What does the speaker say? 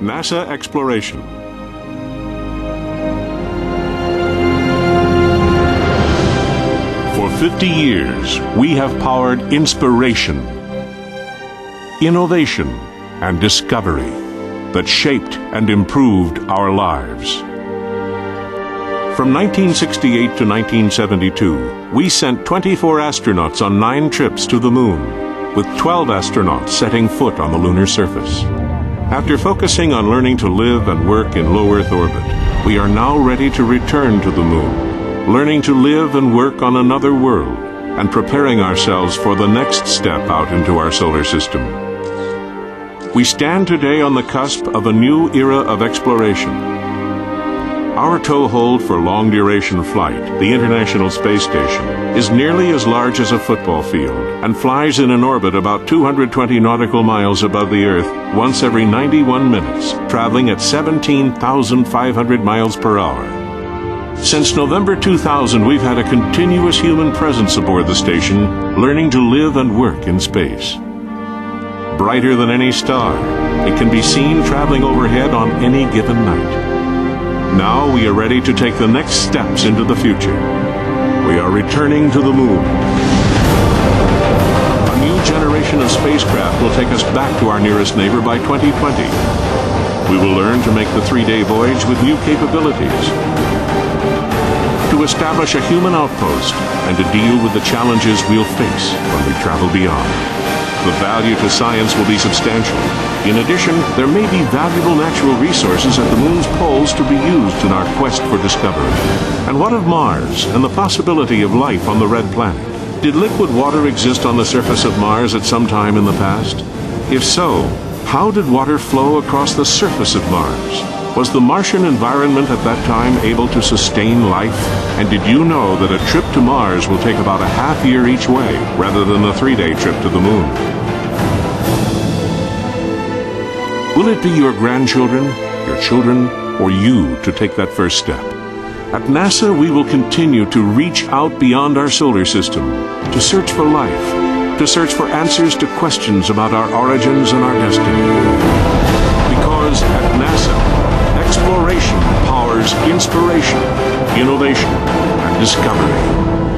NASA Exploration. For 50 years, we have powered inspiration, innovation, and discovery that shaped and improved our lives. From 1968 to 1972, we sent 24 astronauts on 9 trips to the Moon, with 12 astronauts setting foot on the lunar surface. After focusing on learning to live and work in low Earth orbit, we are now ready to return to the Moon, learning to live and work on another world, and preparing ourselves for the next step out into our solar system. We stand today on the cusp of a new era of exploration. Our toehold for long-duration flight, the International Space Station, is nearly as large as a football field and flies in an orbit about 220 nautical miles above the Earth once every 91 minutes, traveling at 17,500 miles per hour. Since November 2000, we've had a continuous human presence aboard the station, learning to live and work in space. Brighter than any star, it can be seen traveling overhead on any given night. Now we are ready to take the next steps into the future. We are returning to the Moon. A new generation of spacecraft will take us back to our nearest neighbor by 2020. We will learn to make the 3-day voyage with new capabilities, to establish a human outpost, and to deal with the challenges we'll face when we travel beyond. The value to science will be substantial. In addition, there may be valuable natural resources at the Moon's poles to be used in our quest for discovery. And what of Mars and the possibility of life on the red planet? Did liquid water exist on the surface of Mars at some time in the past? If so, how did water flow across the surface of Mars? Was the Martian environment at that time able to sustain life? And did you know that a trip to Mars will take about a half year each way, rather than the 3-day trip to the Moon? Will it be your grandchildren, your children, or you to take that first step? At NASA, we will continue to reach out beyond our solar system, to search for life, to search for answers to questions about our origins and our destiny. Because at NASA, exploration powers inspiration, innovation, and discovery.